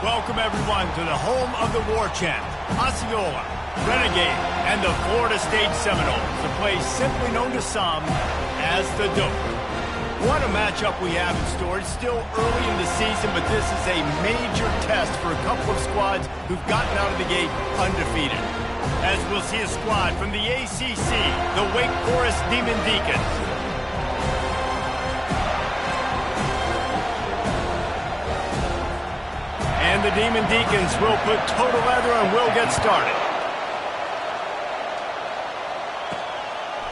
Welcome, everyone, to the home of the war chant, Osceola, Renegade, and the Florida State Seminoles, the place simply known to some as the Dope. What a matchup we have in store. It's still early in the season, but this is a major test for a couple of squads who've gotten out of the gate undefeated. As we'll see a squad from the ACC, the Wake Forest Demon Deacons. And the Demon Deacons will put total leather and will get started.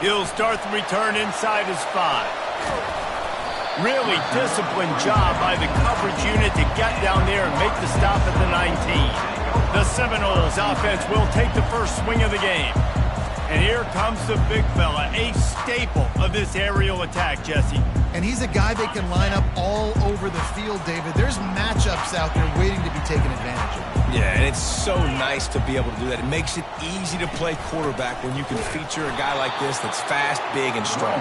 He'll start the return inside his 5. Really disciplined job by the coverage unit to get down there and make the stop at the 19. The Seminoles offense will take the first swing of the game. And here comes the big fella, a staple of this aerial attack, Jesse. And he's a guy they can line up all over the field, David. There's matchups out there waiting to be taken advantage of. Yeah, and it's so nice to be able to do that. It makes it easy to play quarterback when you can feature a guy like this that's fast, big, and strong.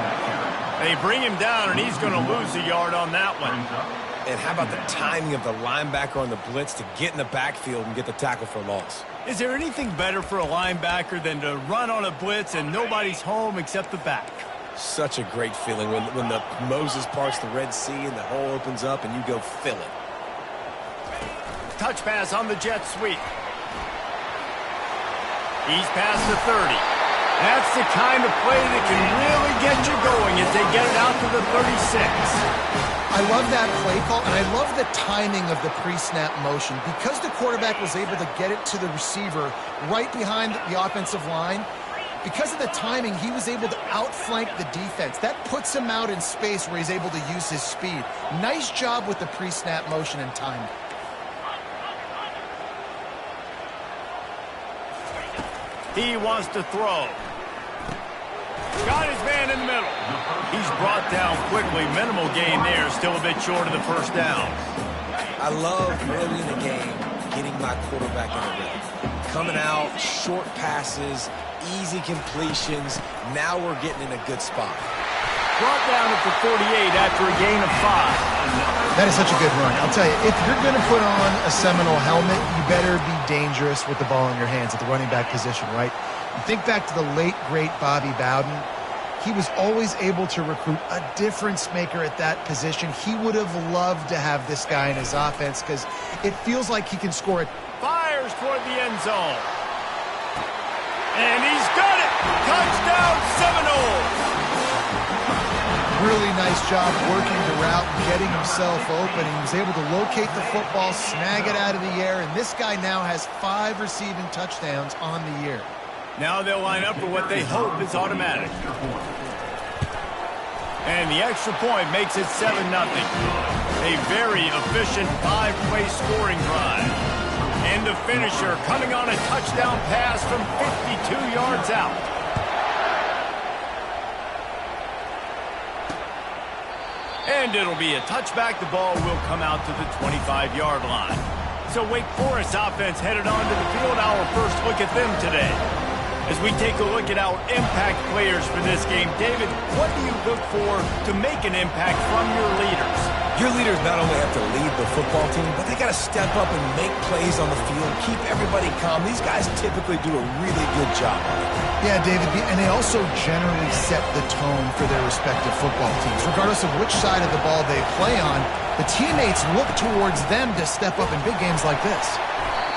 They bring him down, and he's going to lose a yard on that one. And how about the timing of the linebacker on the blitz to get in the backfield and get the tackle for a loss? Is there anything better for a linebacker than to run on a blitz and nobody's home except the back? Such a great feeling when the Moses parts the Red Sea and the hole opens up and you go fill it. Touch pass on the jet sweep. He's past the 30. That's the kind of play that can really get you going as they get it out to the 36. I love that play call, and I love the timing of the pre-snap motion. Because the quarterback was able to get it to the receiver right behind the offensive line, because of the timing, he was able to outflank the defense. That puts him out in space where he's able to use his speed. Nice job with the pre-snap motion and timing. He wants to throw. Got his man in the middle. He's brought down quickly. Minimal gain there. Still a bit short of the first down. I love early in the game getting my quarterback in the rhythm. Coming out, short passes, easy completions. Now we're getting in a good spot. Brought down at the 48 after a gain of 5. That is such a good run. I'll tell you, if you're going to put on a Seminole helmet, you better be dangerous with the ball in your hands at the running back position, right? You think back to the late, great Bobby Bowden. He was always able to recruit a difference maker at that position. He would have loved to have this guy in his offense because it feels like he can score it. Fires toward the end zone. And he's got it! Touchdown, Seminoles! Really nice job working the route and getting himself open. He was able to locate the football, snag it out of the air, and this guy now has 5 receiving touchdowns on the year. Now they'll line up for what they hope is automatic. And the extra point makes it 7-0. A very efficient 5-play scoring drive. And the finisher coming on a touchdown pass from 52 yards out. And it'll be a touchback. The ball will come out to the 25-yard line. So Wake Forest offense headed onto the field. Our first look at them today. As we take a look at our impact players for this game, David, what do you look for to make an impact from your leaders? Your leaders not only have to lead the football team, but they got to step up and make plays on the field, keep everybody calm. These guys typically do a really good job on it. Yeah, David, and they also generally set the tone for their respective football teams. Regardless of which side of the ball they play on, the teammates look towards them to step up in big games like this.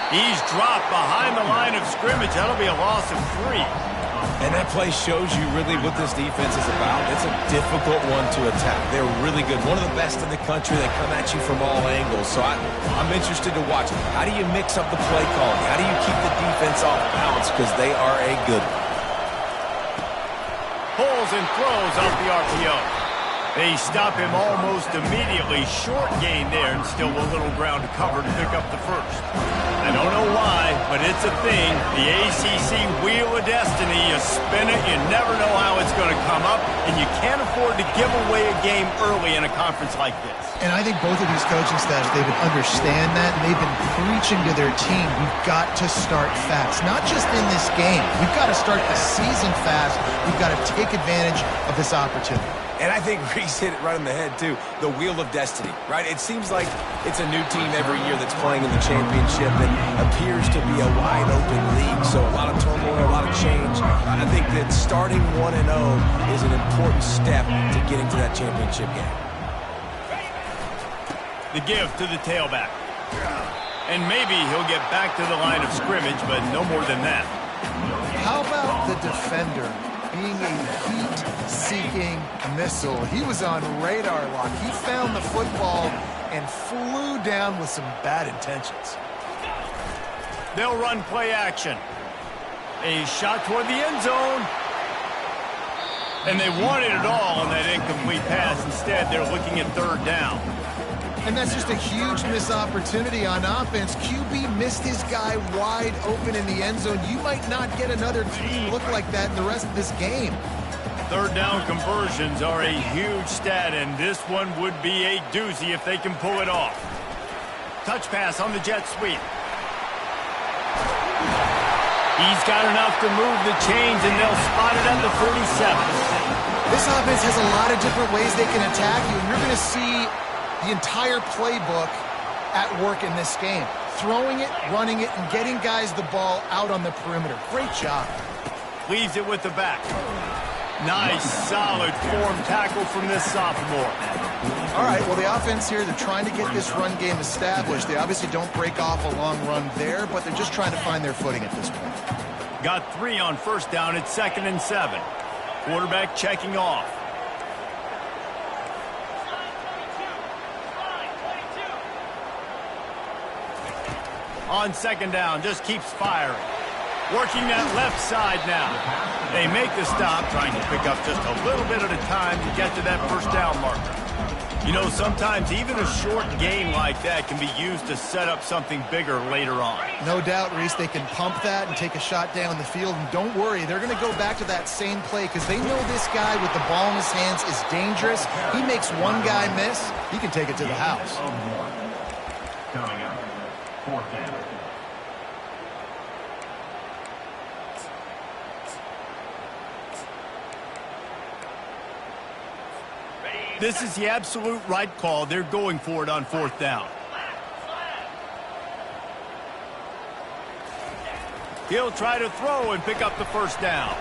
He's dropped behind the line of scrimmage. That'll be a loss of 3. And that play shows you really what this defense is about. It's a difficult one to attack. They're really good. One of the best in the country. They come at you from all angles. So I'm interested to watch. How do you mix up the play calling? How do you keep the defense off balance? Because they are a good one. Pulls and throws off the RPO. They stop him almost immediately. Short gain there, and still a little ground to cover to pick up the first. I don't know why, but it's a thing. The ACC Wheel of Destiny. You spin it, you never know how it's going to come up, and you can't afford to give away a game early in a conference like this. And I think both of these coaching staffs, David, understand that, and they've been preaching to their team, we've got to start fast. Not just in this game. We've got to start the season fast. We've got to take advantage of this opportunity. And I think Reese hit it right on the head, too. The wheel of destiny, right? It seems like it's a new team every year that's playing in the championship and appears to be a wide-open league, so a lot of turmoil, a lot of change. I think that starting 1-0 is an important step to getting to that championship game. The give to the tailback. And maybe he'll get back to the line of scrimmage, but no more than that. How about the defender being a heat-seeking missile? He was on radar lock. He found the football and flew down with some bad intentions. They'll run play action. A shot toward the end zone. And they wanted it all on that incomplete pass. Instead, they're looking at third down. And that's just a huge missed opportunity on offense. QB missed his guy wide open in the end zone. You might not get another clean look like that in the rest of this game. Third down conversions are a huge stat, and this one would be a doozy if they can pull it off. Touch pass on the jet sweep. He's got enough to move the chains, and they'll spot it at the 47. This offense has a lot of different ways they can attack you, and you're going to see the entire playbook at work in this game. Throwing it, running it, and getting guys the ball out on the perimeter. Great job. Leaves it with the back. Nice, solid form tackle from this sophomore. All right, well, the offense here, they're trying to get this run game established. They obviously don't break off a long run there, but they're just trying to find their footing at this point. Got 3 on first down. It's 2nd and 7. Quarterback checking off. On 2nd down, just keeps firing. Working that left side now. They make the stop, trying to pick up just a little bit at a time to get to that first down marker. You know, sometimes even a short game like that can be used to set up something bigger later on. No doubt, Reese, they can pump that and take a shot down the field. And don't worry, they're going to go back to that same play because they know this guy with the ball in his hands is dangerous. He makes one guy miss, he can take it to the house. Coming up, 4th down. This is the absolute right call. They're going for it on 4th down. He'll try to throw and pick up the first down.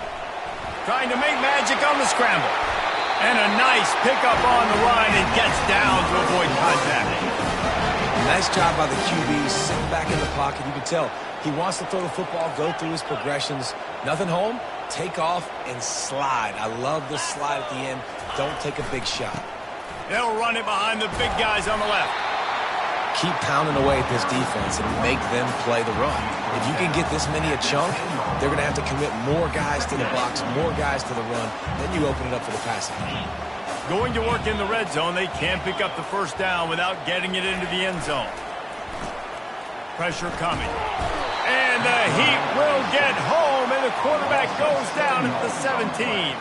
Trying to make magic on the scramble. And a nice pickup on the line and gets down to avoid contact. Nice job by the QB, sitting back in the pocket. You can tell he wants to throw the football, go through his progressions. Nothing home, take off and slide. I love the slide at the end. Don't take a big shot. They'll run it behind the big guys on the left. Keep pounding away at this defense and make them play the run. If you can get this many a chunk, they're going to have to commit more guys to the box, more guys to the run. Then you open it up for the passing game. Going to work in the red zone. They can't pick up the first down without getting it into the end zone. Pressure coming. And the heat will get home, and the quarterback goes down at the 17.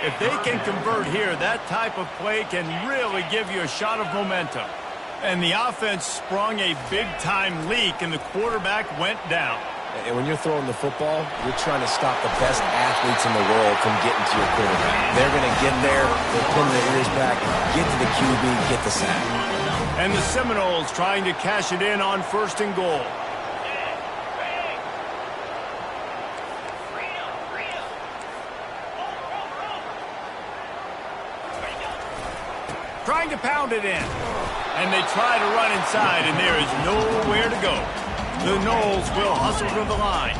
If they can convert here, that type of play can really give you a shot of momentum. And the offense sprung a big-time leak, and the quarterback went down. And when you're throwing the football, you're trying to stop the best athletes in the world from getting to your quarterback. They're going to get there, they'll pin their ears back, get to the QB, get the sack. And the Seminoles trying to cash it in on 1st and goal. Trying to pound it in. And they try to run inside, and there is nowhere to go. The Noles will hustle to the line.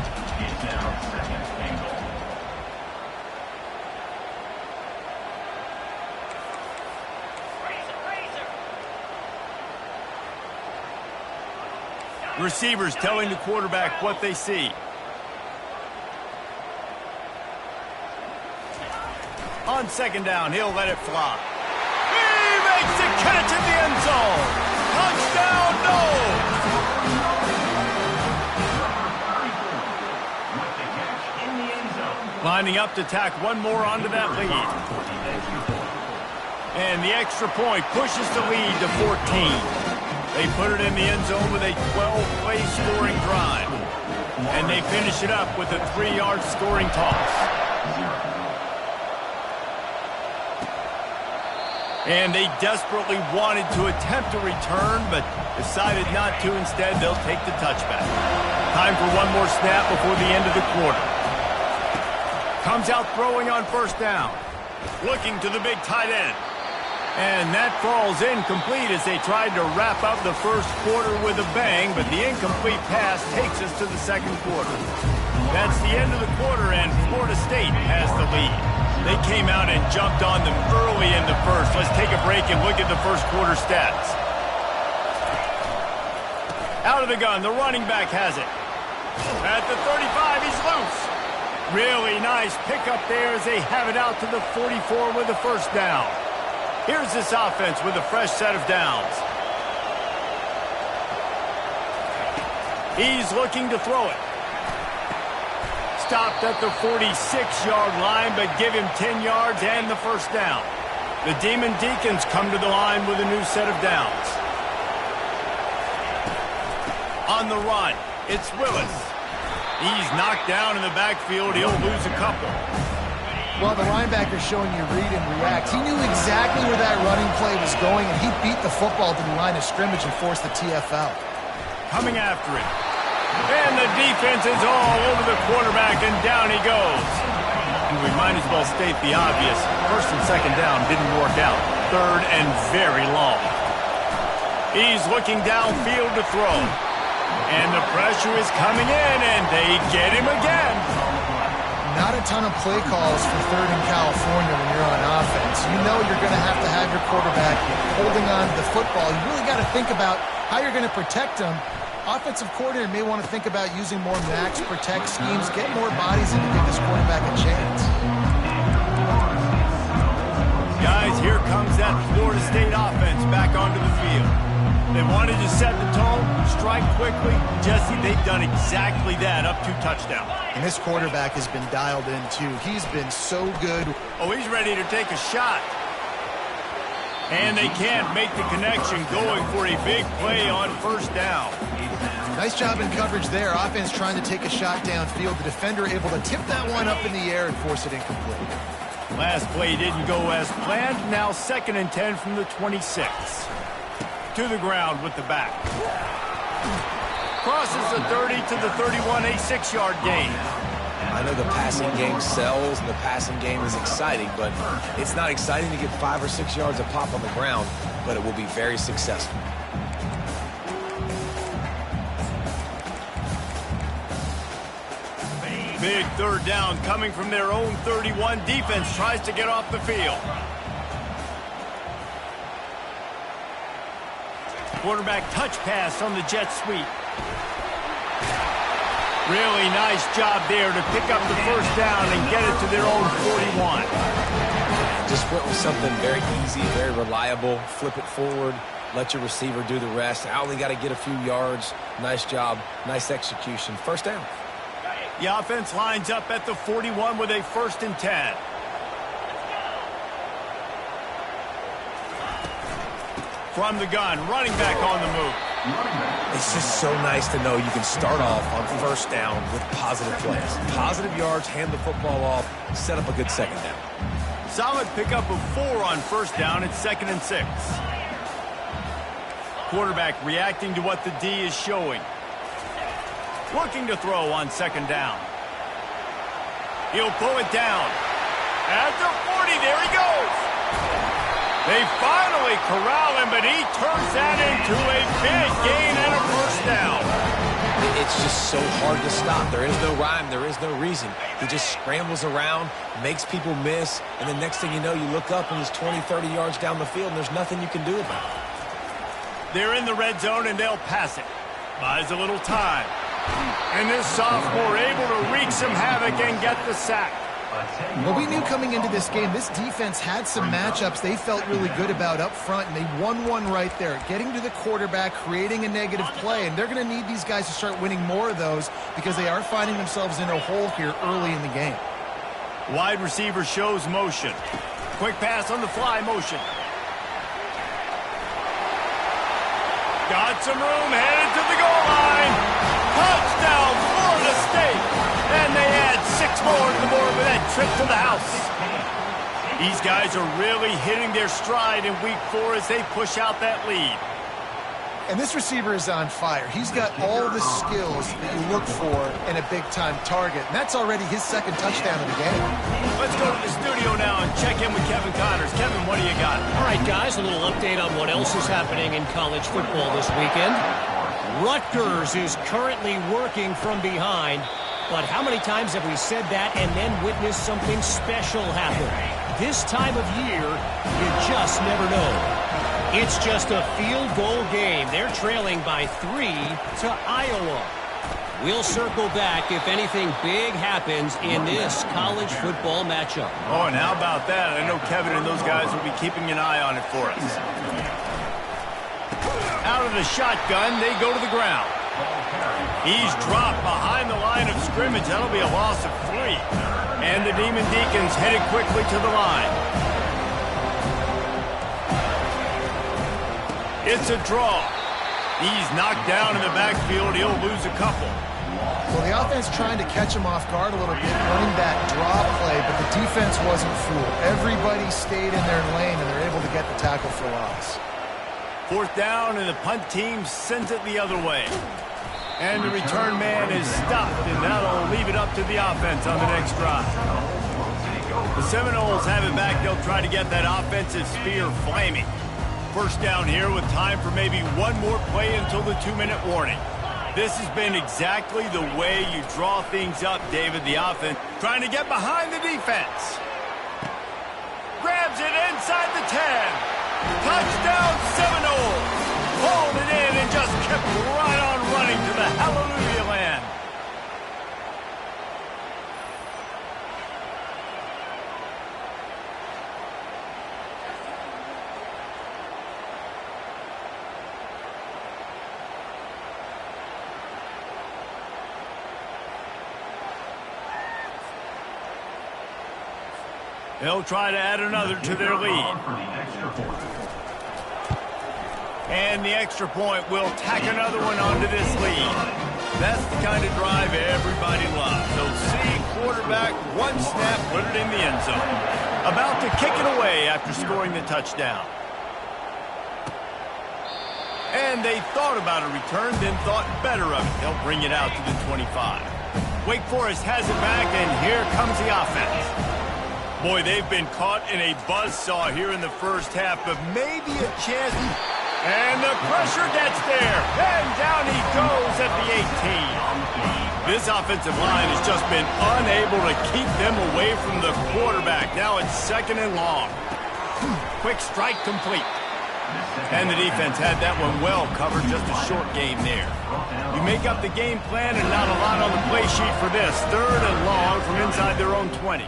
Receivers telling the quarterback what they see. On 2nd down, he'll let it fly. He makes the catch in the end zone. Touchdown, Noles! Lining up to tack one more onto that lead. And the extra point pushes the lead to 14. They put it in the end zone with a 12-play scoring drive. And they finish it up with a 3-yard scoring toss. And they desperately wanted to attempt a return, but decided not to. Instead, they'll take the touchback. Time for one more snap before the end of the quarter. Comes out throwing on first down. Looking to the big tight end. And that falls incomplete as they tried to wrap up the first quarter with a bang, but the incomplete pass takes us to the second quarter. That's the end of the quarter, and Florida State has the lead. They came out and jumped on them early in the first. Let's take a break and look at the first quarter stats. Out of the gun, the running back has it. At the 35, he's loose. Really nice pickup there as they have it out to the 44 with the first down. Here's this offense with a fresh set of downs. He's looking to throw it. Stopped at the 46-yard line, but give him 10 yards and the first down. The Demon Deacons come to the line with a new set of downs. On the run, it's Willis. He's knocked down in the backfield. He'll lose a couple. Well, the linebacker showing you read and react. He knew exactly where that running play was going, and he beat the football to the line of scrimmage and forced the TFL. Coming after him. And the defense is all over the quarterback, and down he goes. And we might as well state the obvious. First and second down didn't work out. Third and very long. He's looking downfield to throw. And the pressure is coming in, and they get him again. Not a ton of play calls for third in California when you're on offense. You know you're going to have your quarterback holding on to the football. You really got to think about how you're going to protect him. Offensive coordinator may want to think about using more max protect schemes, get more bodies in to give this quarterback a chance. Guys, here comes that Florida State offense back onto the field. They wanted to set the tone, strike quickly. Jesse, they've done exactly that, up 2 touchdowns. And this quarterback has been dialed in, too. He's been so good. Oh, he's ready to take a shot. And they can't make the connection, going for a big play on first down. Nice job in coverage there. Offense trying to take a shot downfield. The defender able to tip that one up in the air and force it incomplete. Last play didn't go as planned. Now 2nd and 10 from the 26. To the ground with the back. Crosses the 30 to the 31, a 6-yard gain. I know the passing game sells and the passing game is exciting, but it's not exciting to get 5 or 6 yards a pop on the ground, but it will be very successful. Big third down coming from their own 31. Defense tries to get off the field. Quarterback touch pass on the jet sweep. Really nice job there to pick up the first down and get it to their own 41. Just went with something very easy, very reliable. Flip it forward, let your receiver do the rest. I only got to get a few yards. Nice job, nice execution. First down. The offense lines up at the 41 with a 1st and 10. From the gun, running back on the move. It's just so nice to know you can start off on first down with positive plays. Positive yards, hand the football off, set up a good second down. Solid pickup of 4 on first down. It's 2nd and 6. Quarterback reacting to what the D is showing. Looking to throw on 2nd down. He'll pull it down. At the 40, there he goes. They finally corral him, but he turns that into a big gain and a first down. It's just so hard to stop. There is no rhyme. There is no reason. He just scrambles around, makes people miss, and the next thing you know, you look up and he's 20, 30 yards down the field, and there's nothing you can do about it. They're in the red zone, and they'll pass it. Buys a little time. And this sophomore able to wreak some havoc and get the sack. Well, we knew coming into this game, this defense had some matchups they felt really good about up front, and they won one right there, getting to the quarterback, creating a negative play, and they're going to need these guys to start winning more of those because they are finding themselves in a hole here early in the game. Wide receiver shows motion. Quick pass on the fly motion. Got some room, headed to the goal line. Touchdown, Florida State. And they add 6 more to the board with that trip to the house. These guys are really hitting their stride in week 4 as they push out that lead. And this receiver is on fire. He's got all the skills that you look for in a big-time target, and that's already his second touchdown of the game. Let's go to the studio now and check in with Kevin Connors. Kevin, what do you got? All right, guys, a little update on what else is happening in college football this weekend. Rutgers is currently working from behind, but how many times have we said that and then witnessed something special happen? This time of year, you just never know. It's just a field goal game. They're trailing by 3 to Iowa. We'll circle back if anything big happens in this college football matchup. Oh, and how about that? I know Kevin and those guys will be keeping an eye on it for us. Out of the shotgun, they go to the ground. He's dropped behind the line of scrimmage. That'll be a loss of 3. And the Demon Deacons headed quickly to the line. It's a draw. He's knocked down in the backfield. He'll lose a couple. Well, the offense trying to catch him off guard a little bit, running that draw play, but the defense wasn't fooled. Everybody stayed in their lane, and they're able to get the tackle for loss. 4th down, and the punt team sends it the other way. And the return man is stopped, and that'll leave it up to the offense on the next drive. The Seminoles have it back. They'll try to get that offensive spear flaming. 1st down here with time for maybe one more play until the 2-minute warning. This has been exactly the way you draw things up, David. The offense trying to get behind the defense. Grabs it inside the 10. Touchdown Seminoles. Hauled it in and just kept right on running to the hallelujah land. They'll try to add another to their lead. And the extra point will tack another one onto this lead. That's the kind of drive everybody loves. So see quarterback, one snap, put it in the end zone. About to kick it away after scoring the touchdown. And they thought about a return, then thought better of it. They'll bring it out to the 25. Wake Forest has it back, and here comes the offense. Boy, they've been caught in a buzzsaw here in the first half, but maybe a chance. And the pressure gets there. And down he goes at the 18. This offensive line has just been unable to keep them away from the quarterback. Now it's 2nd and long. Quick strike complete. And the defense had that one well covered, just a short game there. You make up the game plan and not a lot on the play sheet for this. 3rd and long from inside their own 20.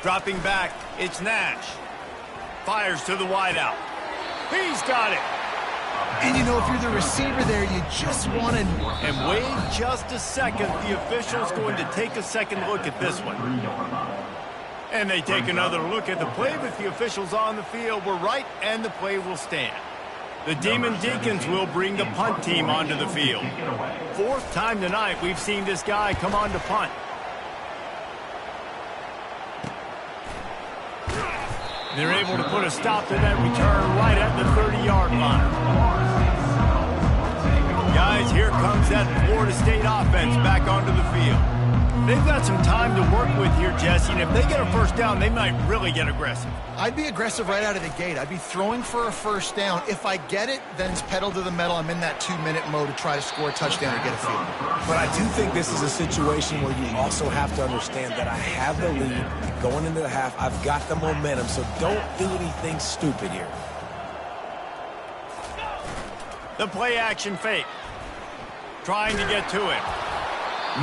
Dropping back, it's Nash. Fires to the wideout. He's got it. And, you know, if you're the receiver there, you just want to... And wait just a second. The official's going to take a second look at this one. And they take another look at the play, but the officials on the field were right, and the play will stand. The Demon Deacons will bring the punt team onto the field. 4th time tonight we've seen this guy come on to punt. They're able to put a stop to that return right at the 30-yard line. Guys, here comes that Florida State offense back onto the field. They've got some time to work with here, Jesse, and if they get a 1st down, they might really get aggressive. I'd be aggressive right out of the gate. I'd be throwing for a 1st down. If I get it, then it's pedal to the metal. I'm in that 2-minute mode to try to score a touchdown or get a field goal. But I do think this is a situation where you also have to understand that I have the lead going into the half. I've got the momentum, so don't do anything stupid here. The play action fake. Trying to get to it.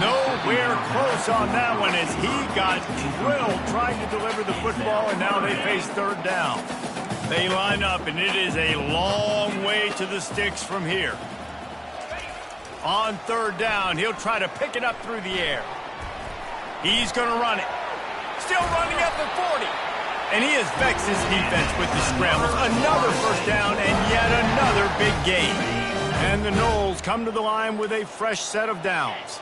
Nowhere close on that one as he got drilled trying to deliver the football, and now they face 3rd down. They line up, and it is a long way to the sticks from here. On third down, he'll try to pick it up through the air. He's going to run it. Still running at the 40. And he has vexed his defense with the scrambles. Another first down and yet another big gain. And the Noles come to the line with a fresh set of downs.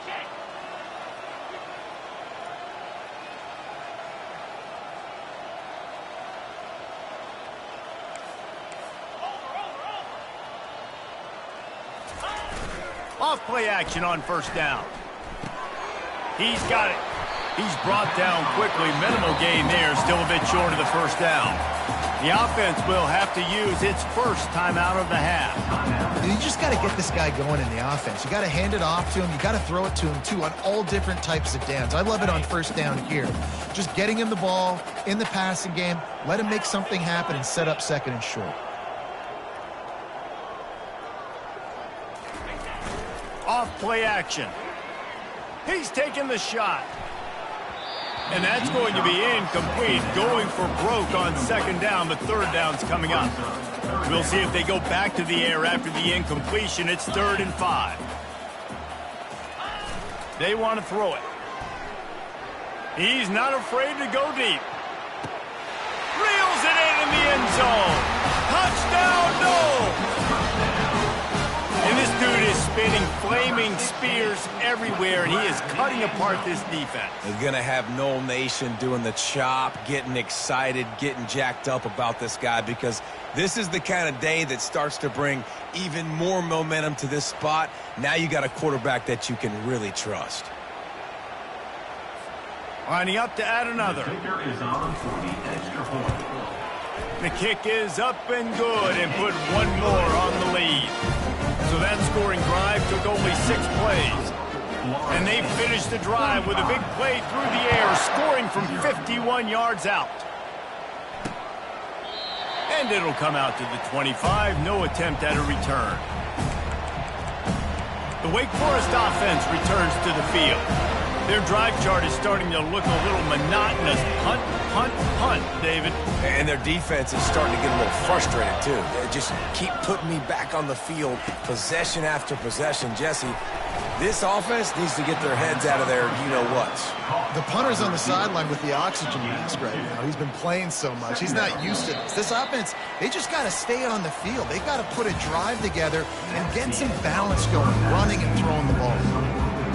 Off play action on first down. He's got it. He's brought down quickly. Minimal gain there, still a bit short of the first down. The offense will have to use its first timeout of the half. You just got to get this guy going in the offense. You got to hand it off to him. You got to throw it to him, too, on all different types of downs. I love it on first down here. Just getting him the ball in the passing game, let him make something happen and set up second and short. Off play action. He's taking the shot. And that's going to be incomplete, going for broke on second down, but third down's coming up. We'll see if they go back to the air after the incompletion. It's 3rd and 5. They want to throw it. He's not afraid to go deep. Reels it in the end zone. Touchdown, no! And this dude is spinning flaming spears everywhere, and he is cutting apart this defense. They're going to have Nole Nation doing the chop, getting excited, getting jacked up about this guy, because this is the kind of day that starts to bring even more momentum to this spot. Now you got a quarterback that you can really trust. Lining up to add another. The kicker is on for the extra point. The kick is up and good, and put one more on the lead. So that scoring drive took only 6 plays. And they finished the drive with a big play through the air, scoring from 51 yards out. And it'll come out to the 25, no attempt at a return. The Wake Forest offense returns to the field. Their drive chart is starting to look a little monotonous. Punt, punt, punt, David. And their defense is starting to get a little frustrated, too. They just keep putting me back on the field, possession after possession. Jesse, this offense needs to get their heads out of their you-know-whats. The punter's on the sideline with the oxygen mask right now. He's been playing so much. He's not used to this. This offense, they just got to stay on the field. They've got to put a drive together and get some balance going, running and throwing the ball.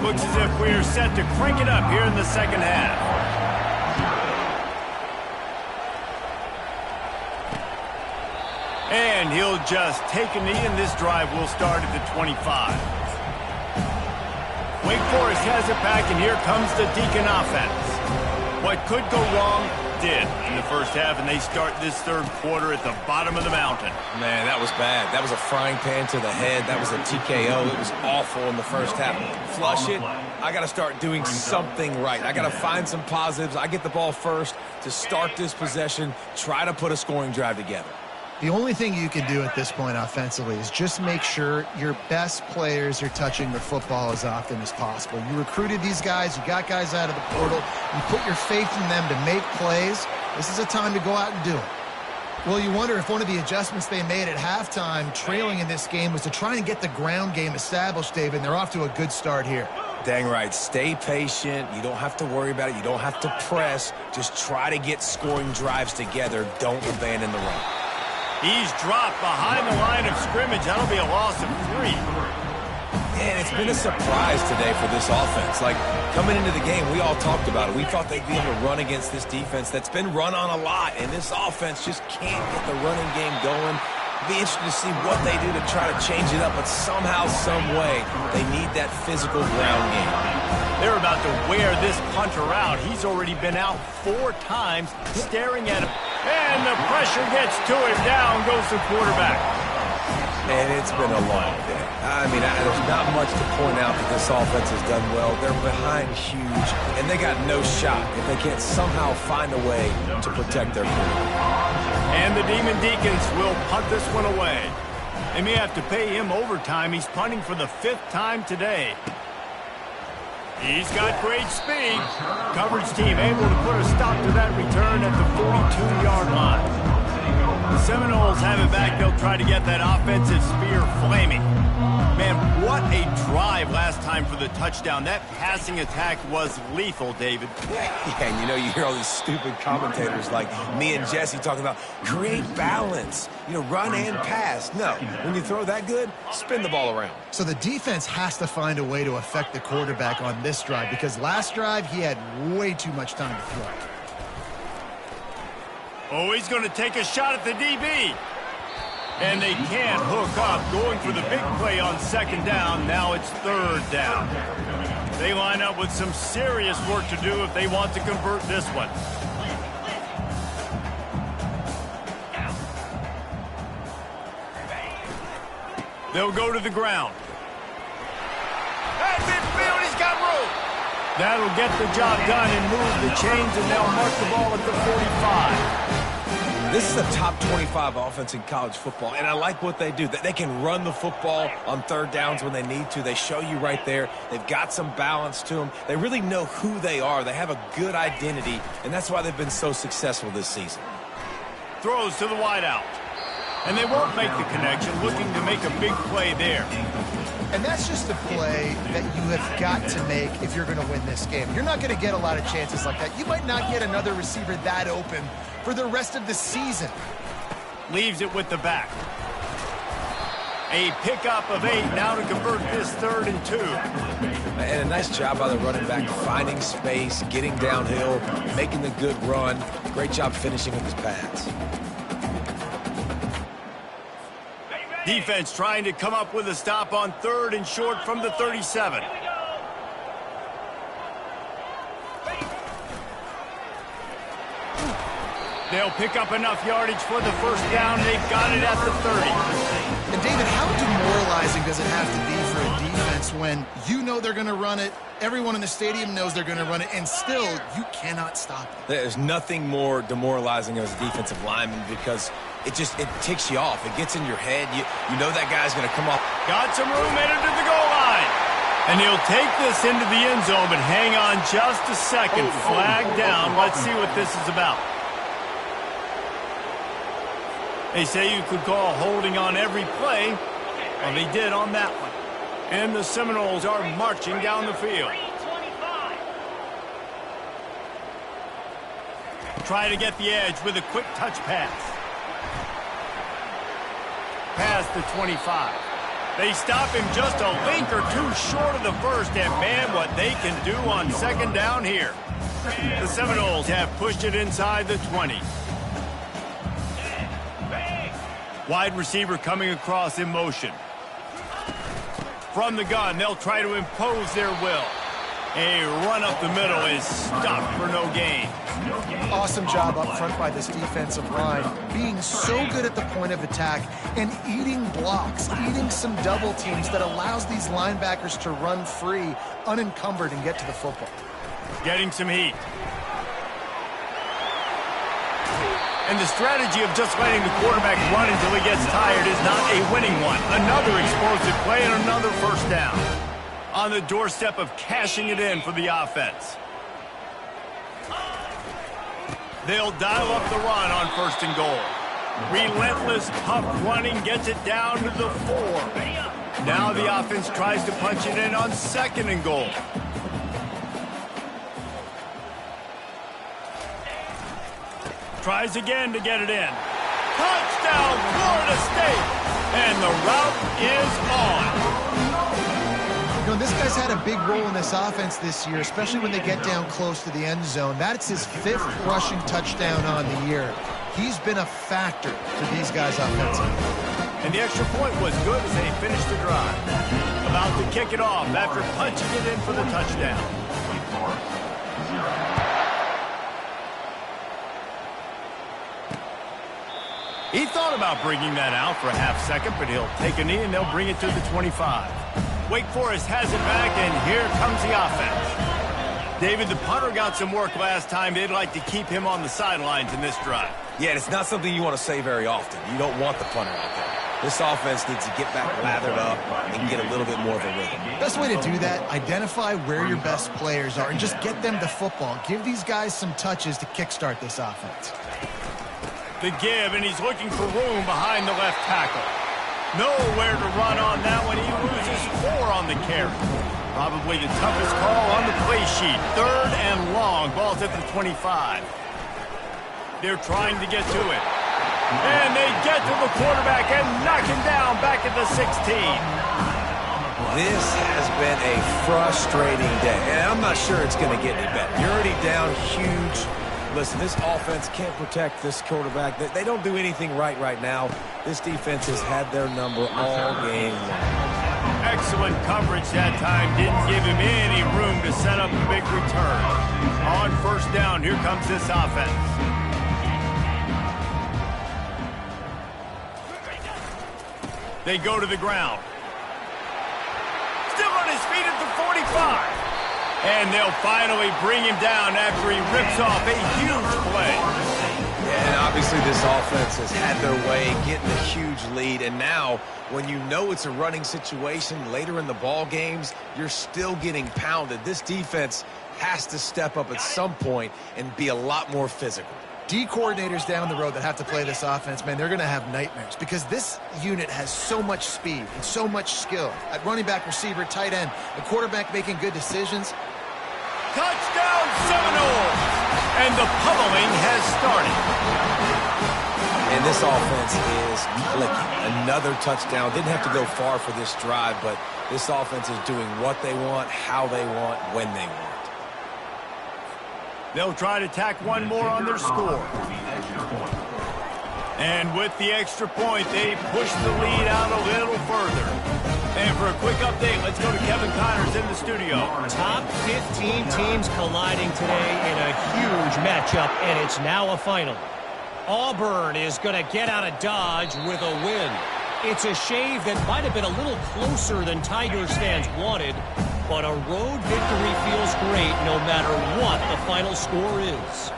Looks as if we're set to crank it up here in the second half. And he'll just take a knee, and this drive will start at the 25. Wake Forest has it back, and here comes the Deacon offense. What could go wrong did in the first half, and they start this third quarter at the bottom of the mountain. Man, that was bad. That was a frying pan to the head. That was a TKO. It was awful in the first half. Flush it. I got to start doing something right. I got to find some positives. I get the ball first to start this possession, try to put a scoring drive together. The only thing you can do at this point offensively is just make sure your best players are touching the football as often as possible. You recruited these guys. You got guys out of the portal. You put your faith in them to make plays. This is a time to go out and do it. Well, you wonder if one of the adjustments they made at halftime, trailing in this game, was to try and get the ground game established, David, and they're off to a good start here. Dang right. Stay patient. You don't have to worry about it. You don't have to press. Just try to get scoring drives together. Don't abandon the run. He's dropped behind the line of scrimmage. That'll be a loss of 3. And it's been a surprise today for this offense. Like, coming into the game, we all talked about it. We thought they'd be able to run against this defense that's been run on a lot, and this offense just can't get the running game going. It'll be interesting to see what they do to try to change it up, but somehow, some way, they need that physical ground game. They're about to wear this punter out. He's already been out 4 times, staring at him. And the pressure gets to him. Down goes the quarterback. And it's been a long day. I mean, there's not much to point out that this offense has done well. They're behind huge, and they got no shot if they can't somehow find a way to protect their quarterback. And the Demon Deacons will punt this one away. They may have to pay him overtime. He's punting for the 5th time today. He's got great speed. Coverage team able to put a stop to that return at the 42-yard line. 7 back, they'll try to get that offensive spear flaming. Man, what a drive last time for the touchdown. That passing attack was lethal, David. Yeah, and you know, you hear all these stupid commentators like me and Jesse talking about create balance, you know, run and pass. No, when you throw that good, spin the ball around. So the defense has to find a way to affect the quarterback on this drive because last drive he had way too much time to throw. Oh, he's going to take a shot at the DB. And they can't hook up, going for the big play on second down. Now it's third down. They line up with some serious work to do if they want to convert this one. They'll go to the ground. That's it, Field. He's got room. That'll get the job done and move the chains, and they'll mark the ball at the 45. This is a top 25 offense in college football, and I like what they do. They can run the football on third downs when they need to. They show you right there. They've got some balance to them. They really know who they are. They have a good identity, and that's why they've been so successful this season. Throws to the wideout. And they won't make the connection, looking to make a big play there. And that's just a play that you have got to make if you're going to win this game. You're not going to get a lot of chances like that. You might not get another receiver that open for the rest of the season. Leaves it with the back. A pickup of 8 now to convert this 3rd and 2. And a nice job by the running back, finding space, getting downhill, making the good run. Great job finishing with his pads. Defense trying to come up with a stop on 3rd and short from the 37. They'll pick up enough yardage for the first down. They've got it at the 30. And David, how demoralizing does it have to be for a defense when you know they're going to run it, everyone in the stadium knows they're going to run it, and still you cannot stop it? There's nothing more demoralizing as a defensive lineman because it ticks you off. It gets in your head. You know that guy's going to come off. Got some room headed to the goal line. And he'll take this into the end zone, but hang on just a second. Flag down. Let's see what this is about. They say you could call holding on every play. Well, they did on that one. And the Seminoles are marching down the field. Try to get the edge with a quick touch pass. Past the 25. They stop him just a link or two short of the first, and man, what they can do on second down here. The Seminoles have pushed it inside the 20. Wide receiver coming across in motion. From the gun, they'll try to impose their will. A run up the middle is stopped for no gain. Awesome job up front by this defensive line, being so good at the point of attack and eating blocks, eating some double teams that allows these linebackers to run free, unencumbered, and get to the football. Getting some heat. And the strategy of just letting the quarterback run until he gets tired is not a winning one. Another explosive play and another first down. On the doorstep of cashing it in for the offense. They'll dial up the run on 1st and goal. Relentless, tough running gets it down to the 4. Now the offense tries to punch it in on 2nd and goal. Tries again to get it in. Touchdown, Florida State! And the route is on. You know, this guy's had a big role in this offense this year, especially when they get down close to the end zone. That's his 5th rushing touchdown on the year. He's been a factor for these guys offensively. And the extra point was good as they finished the drive. About to kick it off after punching it in for the touchdown. He thought about bringing that out for a half second, but he'll take a knee and they'll bring it to the 25. Wake Forest has it back, and here comes the offense. David, the punter got some work last time. They'd like to keep him on the sidelines in this drive. Yeah, it's not something you want to say very often. You don't want the punter out there. This offense needs to get back lathered up and get a little bit more of a rhythm. Best way to do that, identify where your best players are and just get them the football. Give these guys some touches to kickstart this offense. The give, and he's looking for room behind the left tackle. Nowhere to run on that one. He loses 4 on the carry. Probably the toughest call on the play sheet. 3rd and long. Ball's at the 25. They're trying to get to it. And they get to the quarterback and knock him down back at the 16. This has been a frustrating day, and I'm not sure it's going to get any better. You're already down huge. Listen, this offense can't protect this quarterback. They don't do anything right now. This defense has had their number all game long. Excellent coverage that time. Didn't give him any room to set up a big return. On 1st down, here comes this offense. They go to the ground. Still on his feet at the 45. And they'll finally bring him down after he rips off a huge play. Yeah, and obviously this offense has had their way, getting a huge lead. And now, when you know it's a running situation later in the ball games, you're still getting pounded. This defense has to step up at some point and be a lot more physical. D coordinators down the road that have to play this offense, man, they're going to have nightmares because this unit has so much speed and so much skill. At running back, receiver, tight end, the quarterback making good decisions. Touchdown Seminoles! And the pummeling has started. And this offense is clicking. Another touchdown. Didn't have to go far for this drive, but this offense is doing what they want, how they want, when they want. They'll try to tack one more on their score. And with the extra point, they push the lead out a little further. And for a quick update, let's go to Kevin Connors in the studio. Top 15 teams colliding today in a huge matchup, and it's now a final. Auburn is going to get out of Dodge with a win. It's a shave that might have been a little closer than Tigers fans wanted, but a road victory feels great no matter what the final score is.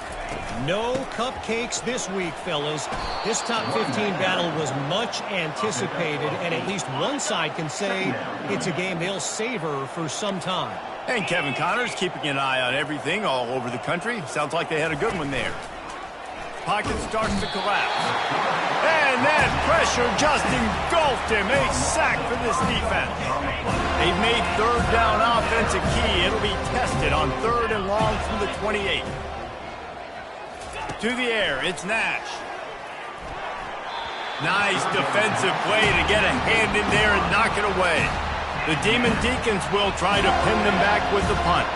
No cupcakes this week, fellas. This top 15 battle was much anticipated, and at least one side can say it's a game they'll savor for some time. And Kevin Connors keeping an eye on everything all over the country. Sounds like they had a good one there. Pocket starts to collapse. And that pressure just engulfed him. A sack for this defense. They've made 3rd down offense a key. It'll be tested on 3rd and long from the 28. To the air, it's Nash. Nice defensive play to get a hand in there and knock it away. The Demon Deacons will try to pin them back with the punt.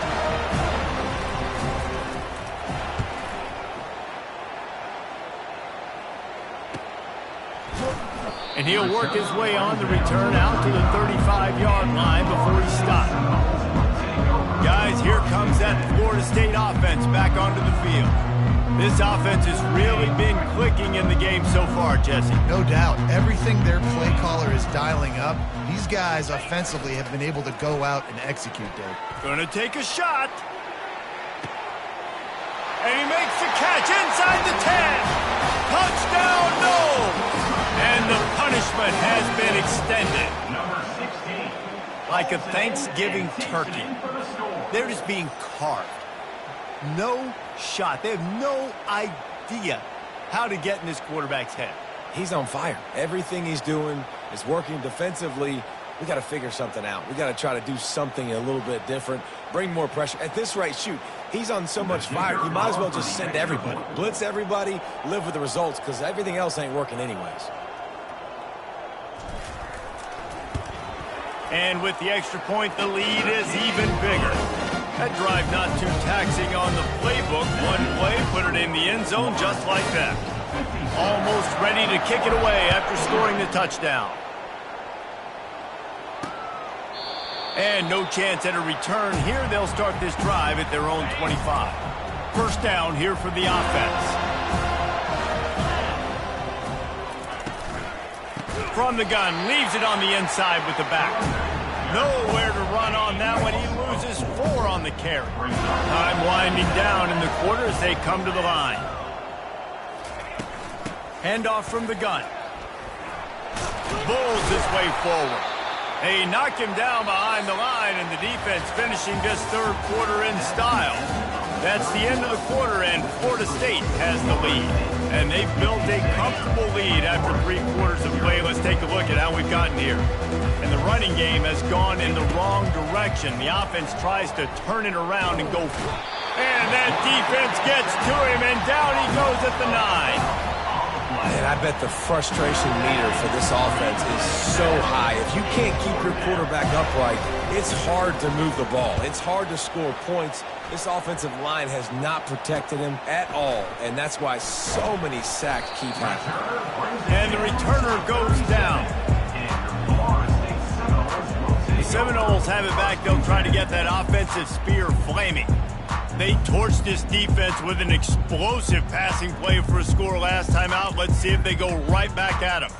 And he'll work his way on the return out to the 35-yard line before he stopped. Guys, here comes that Florida State offense back onto the field. This offense has really been clicking in the game so far, Jesse. No doubt. Everything their play caller is dialing up, these guys offensively have been able to go out and execute, Dave. Gonna take a shot. And he makes the catch inside the 10. Touchdown, no! And the punishment has been extended. Number 16. Like a Thanksgiving turkey. They're just being carved. No shot. They have no idea how to get in this quarterback's head. He's on fire. Everything he's doing is working defensively. We got to figure something out. We got to try to do something a little bit different. Bring more pressure. At this rate, shoot, he's on so much fire, you might as well just send everybody. Blitz everybody, live with the results, because everything else ain't working anyways. And with the extra point, the lead is even bigger. That drive not too taxing on the playbook. One play, put it in the end zone just like that. Almost ready to kick it away after scoring the touchdown. And no chance at a return here. They'll start this drive at their own 25. 1st down here for the offense. From the gun, leaves it on the inside with the back. Nowhere to run on that one. He loses 4 on the carry. Time winding down in the quarter as they come to the line. Handoff from the gun. Bulls his way forward. They knock him down behind the line, and the defense finishing this 3rd quarter in style. That's the end of the quarter, and Florida State has the lead. And they've built a comfortable lead after 3 quarters of play. Let's take a look at how we've gotten here. And the running game has gone in the wrong direction. The offense tries to turn it around and go for it. And that defense gets to him, and down he goes at the 9. And I bet the frustration meter for this offense is so high. If you can't keep your quarterback upright, it's hard to move the ball. It's hard to score points. This offensive line has not protected him at all, and that's why so many sacks keep happening. And the returner goes down. The Seminoles have it back. They'll try to get that offensive spear flaming. They torched this defense with an explosive passing play for a score last time out. Let's see if they go right back at him.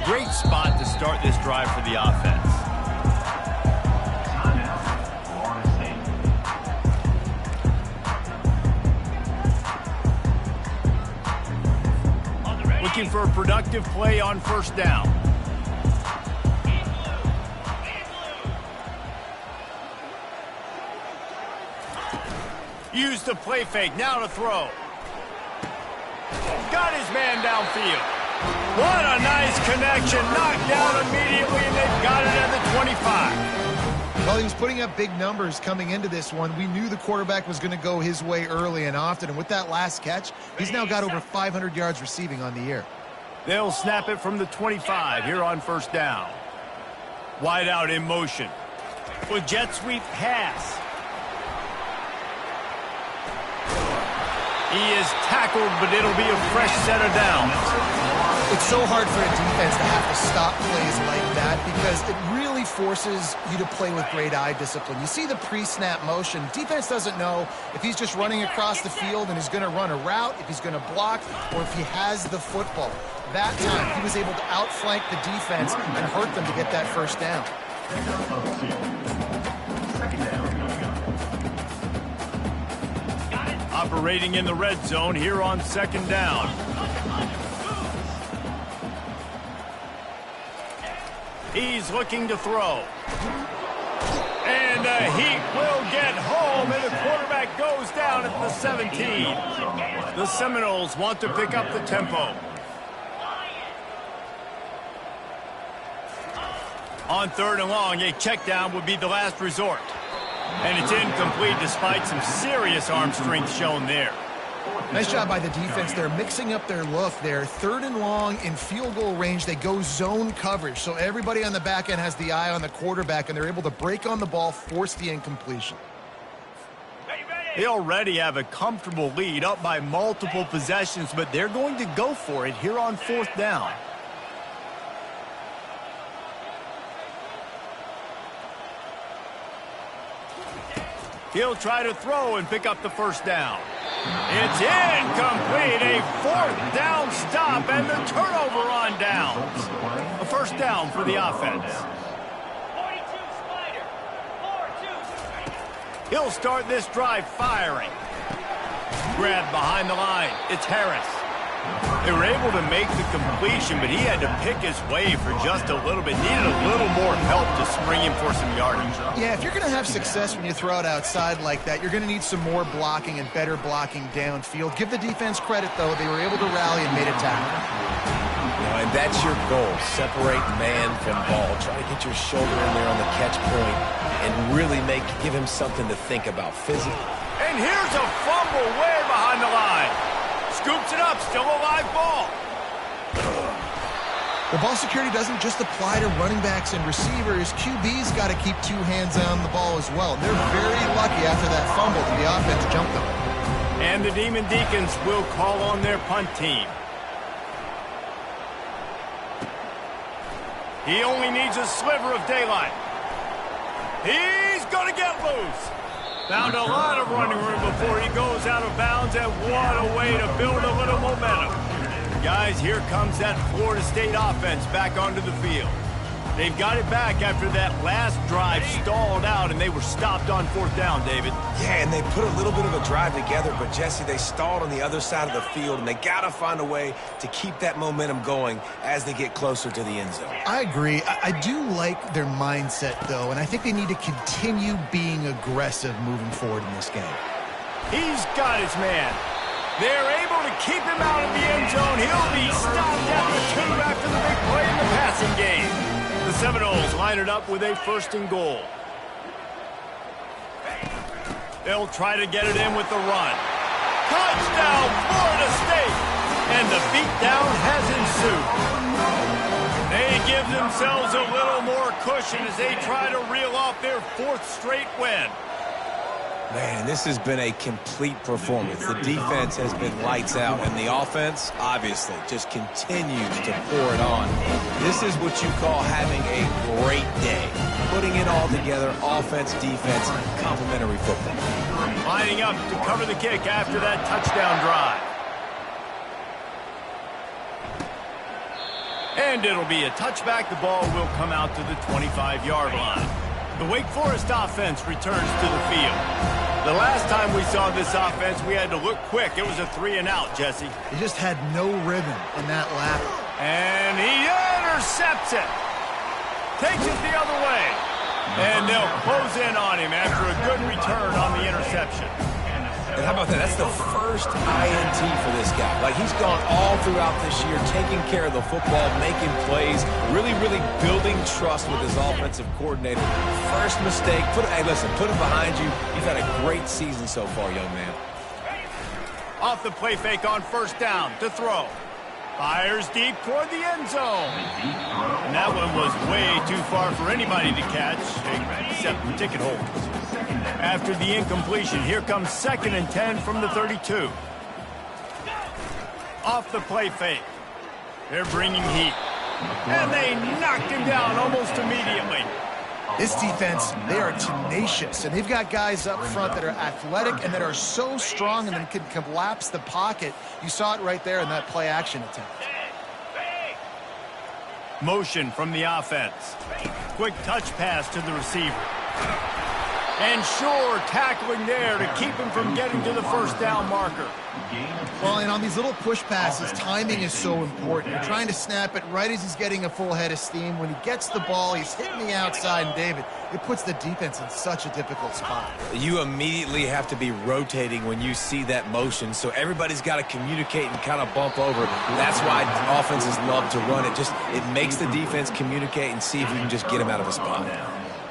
Great spot to start this drive for the offense. Looking for a productive play on first down. Use the play fake, now to throw. Got his man downfield. What a nice connection, knocked down immediately, and they've got it at the 25. Well, he was putting up big numbers coming into this one. We knew the quarterback was going to go his way early and often, and with that last catch, he's now got over 500 yards receiving on the year. They'll snap it from the 25 here on first down. Wide out in motion. With jet sweep pass. He is tackled, but it'll be a fresh set of downs. It's so hard for a defense to have to stop plays like that because it really forces you to play with great eye discipline. You see the pre-snap motion. Defense doesn't know if he's just running across the field and he's going to run a route, if he's going to block, or if he has the football. That time, he was able to outflank the defense and hurt them to get that first down. Operating in the red zone here on second down. He's looking to throw. And the Heat will get home, and the quarterback goes down at the 17. The Seminoles want to pick up the tempo. On third and long, a check down would be the last resort. And it's incomplete despite some serious arm strength shown there. Nice job by the defense. They're mixing up their look there. Third and long in field goal range. They go zone coverage. So everybody on the back end has the eye on the quarterback, and they're able to break on the ball, force the incompletion. They already have a comfortable lead up by multiple possessions, but they're going to go for it here on fourth down. He'll try to throw and pick up the first down. It's incomplete. A fourth down stop and the turnover on downs. A first down for the offense. He'll start this drive firing. Grabbed behind the line. It's Harris. They were able to make the completion, but he had to pick his way for just a little bit. Needed a little more help to spring him for some yardage. Yeah, if you're going to have success when you throw it outside like that, you're going to need some more blocking and better blocking downfield. Give the defense credit, though. They were able to rally and made a tackle. And that's your goal. Separate man from ball. Try to get your shoulder in there on the catch point and really give him something to think about physically. And here's a fumble way behind the line. Scoops it up, still a live ball. The ball security doesn't just apply to running backs and receivers. QB's got to keep two hands on the ball as well. They're very lucky after that fumble that the offense jumped them. And the Demon Deacons will call on their punt team. He only needs a sliver of daylight. He's going to get loose. Found a lot of running room before he goes out of bounds, and what a way to build a little momentum. Guys, here comes that Florida State offense back onto the field. They've got it back after that last drive stalled out, and they were stopped on 4th down, David. Yeah, and they put a little bit of a drive together, but, Jesse, they stalled on the other side of the field, and they got to find a way to keep that momentum going as they get closer to the end zone. I agree. I do like their mindset, though, and I think they need to continue being aggressive moving forward in this game. He's got his man. They're able to keep him out of the end zone. He'll be stopped at the 2 after the big play in the passing game. The Seminoles line it up with a 1st and goal. They'll try to get it in with the run. Touchdown, Florida State! And the beatdown has ensued. They give themselves a little more cushion as they try to reel off their 4th straight win. Man, this has been a complete performance. The defense has been lights out, and the offense, obviously, just continues to pour it on. This is what you call having a great day. Putting it all together, offense, defense, complementary football. Lining up to cover the kick after that touchdown drive. And it'll be a touchback. The ball will come out to the 25-yard line. The Wake Forest offense returns to the field. The last time we saw this offense, we had to look quick. It was a 3-and-out, Jesse. He just had no rhythm in that lap. And he intercepts it. Takes it the other way. And they'll close in on him after a good return on the interception. And how about that? That's the first INT for this guy. Like, he's gone all throughout this year, taking care of the football, making plays, really, really building trust with his offensive coordinator. First mistake. Hey, listen, put it behind you. You've had a great season so far, young man. Off the play fake on 1st down to throw. Fires deep toward the end zone. And that one was way too far for anybody to catch, except the ticket holders. After the incompletion, here comes 2nd and 10 from the 32. Off the play fake. They're bringing heat. And they knocked him down almost immediately. This defense, they are tenacious, and they've got guys up front that are athletic and that are so strong and then can collapse the pocket. You saw it right there in that play-action attempt. Motion from the offense. Quick touch pass to the receiver. And sure, tackling there to keep him from getting to the 1st down marker. Well, and on these little push passes, timing is so important. You're trying to snap it right as he's getting a full head of steam. When he gets the ball, he's hitting the outside, and David, it puts the defense in such a difficult spot. You immediately have to be rotating when you see that motion, so everybody's got to communicate and kind of bump over. That's why offenses love to run it. It makes the defense communicate and see if you can just get him out of a spot.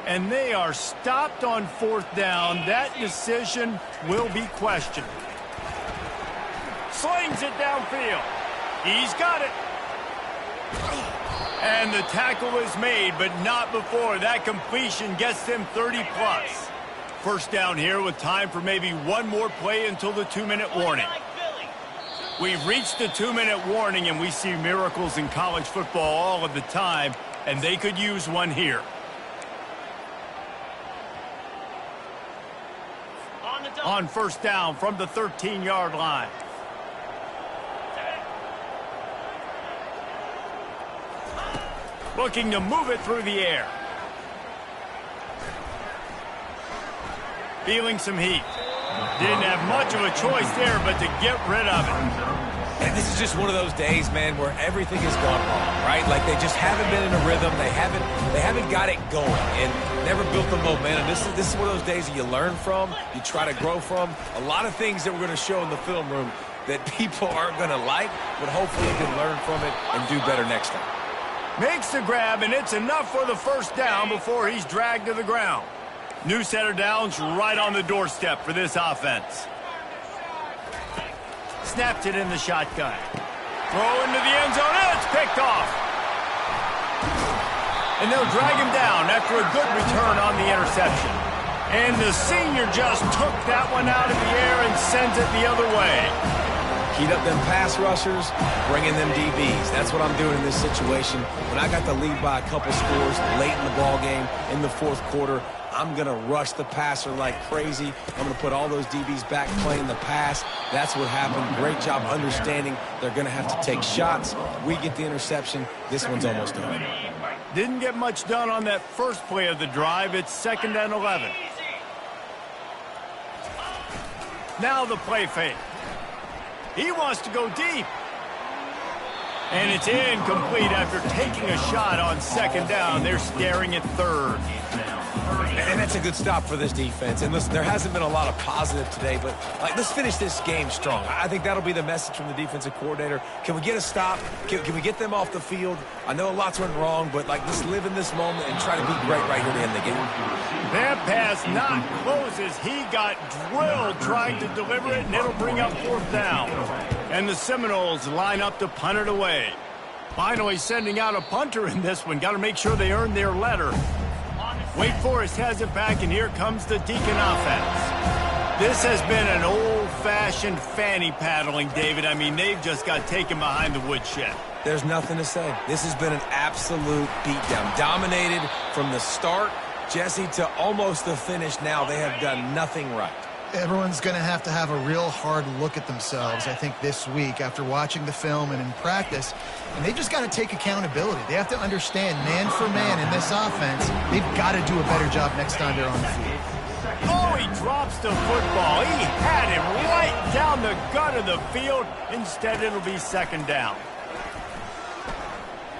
And they are stopped on 4th down. That decision will be questioned. Slings it downfield. He's got it. And the tackle is made, but not before. That completion gets them 30-plus. 1st down here with time for maybe one more play until the 2-minute warning. We've reached the 2-minute warning, and we see miracles in college football all of the time, and they could use one here. On 1st down from the 13-yard line. Looking to move it through the air. Feeling some heat. Didn't have much of a choice there, but to get rid of it. And this is just one of those days, man, where everything has gone wrong, right? Like, they just haven't been in a rhythm. They haven't got it going and never built the momentum. This is one of those days that you learn from, you try to grow from. A lot of things that we're going to show in the film room that people aren't going to like, but hopefully you can learn from it and do better next time. Makes the grab, and it's enough for the 1st down before he's dragged to the ground. New set of downs right on the doorstep for this offense. Snapped it in the shotgun. Throw into the end zone, and it's picked off. And they'll drag him down after a good return on the interception. And the senior just took that one out of the air and sends it the other way. Heat up them pass rushers, bring in them DBs. That's what I'm doing in this situation. When I got the lead by a couple scores late in the ball game, in the 4th quarter, I'm going to rush the passer like crazy. I'm going to put all those DBs back playing the pass. That's what happened. Great job understanding they're going to have to take shots. We get the interception. This one's almost over. Didn't get much done on that first play of the drive. It's 2nd and 11. Now the play fake. He wants to go deep. And it's incomplete after taking a shot on 2nd down. They're staring at 3rd. And that's a good stop for this defense. And listen, there hasn't been a lot of positive today, but let's finish this game strong. I think that'll be the message from the defensive coordinator. Can we get a stop? Can we get them off the field? I know lots went wrong, but let's live in this moment and try to be great right here to end the game. That pass not closes. He got drilled trying to deliver it, and it'll bring up 4th down. And the Seminoles line up to punt it away. Finally sending out a punter in this one. Got to make sure they earn their letter. Wake Forest has it back, and here comes the Deacon offense. This has been an old-fashioned fanny paddling, David. I mean, they've just got taken behind the woodshed. There's nothing to say. This has been an absolute beatdown. Dominated from the start, Jesse, to almost the finish now. They have done nothing right. Everyone's going to have a real hard look at themselves, I think, this week after watching the film and in practice. And they just got to take accountability. They have to understand, man for man in this offense, they've got to do a better job next time they're on the field. Oh, he drops the football. He had him right down the gut of the field. Instead, it'll be 2nd down.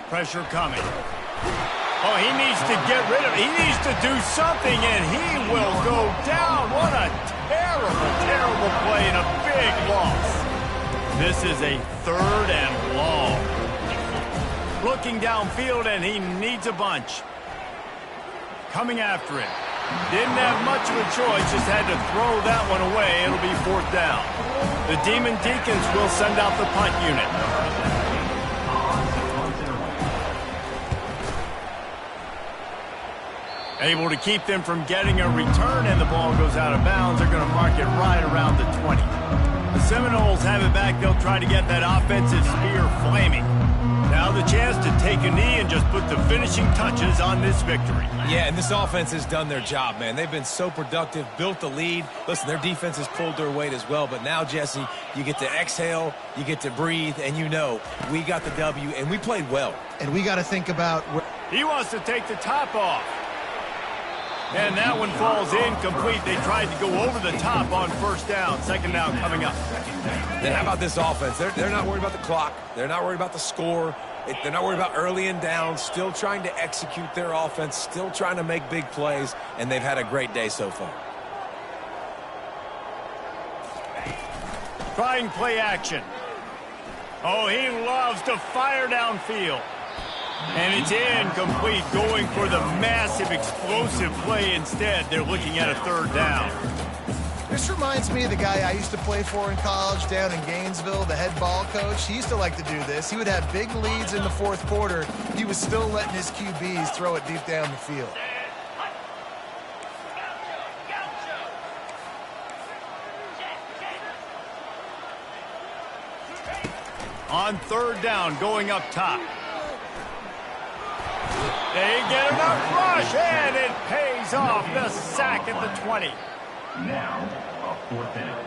Pressure coming. Oh, he needs to get rid of it. He needs to do something, and he will go down. What a terrible play and a big loss. This is a 3rd and long. Looking downfield, and he needs a bunch. Coming after him. Didn't have much of a choice, just had to throw that one away. It'll be 4th down. The Demon Deacons will send out the punt unit. Able to keep them from getting a return, and the ball goes out of bounds. They're going to mark it right around the 20. The Seminoles have it back. They'll try to get that offensive spear flaming. Now the chance to take a knee and just put the finishing touches on this victory. Yeah, and this offense has done their job, man. They've been so productive, built the lead. Listen, their defense has pulled their weight as well. But now, Jesse, you get to exhale, you get to breathe, and you know we got the W, and we played well. And we got to think about... He wants to take the top off. And that one falls incomplete. They tried to go over the top on 1st down. 2nd down coming up. Then how about this offense? They're not worried about the clock. They're not worried about the score. They're not worried about early and down. Still trying to execute their offense. Still trying to make big plays. And they've had a great day so far. Trying play action. Oh, he loves to fire downfield. And it's incomplete, going for the massive, explosive play instead. They're looking at a 3rd down. This reminds me of the guy I used to play for in college down in Gainesville, the head ball coach. He used to like to do this. He would have big leads in the 4th quarter. He was still letting his QBs throw it deep down the field. On 3rd down, going up top. They get enough rush, and it pays off. The sack at the 20. Now, a 4th down.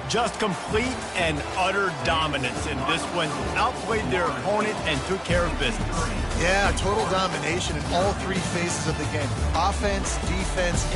Just complete and utter dominance in this one. Outplayed their opponent and took care of business. Yeah, total domination in all 3 phases of the game. Offense, defense, and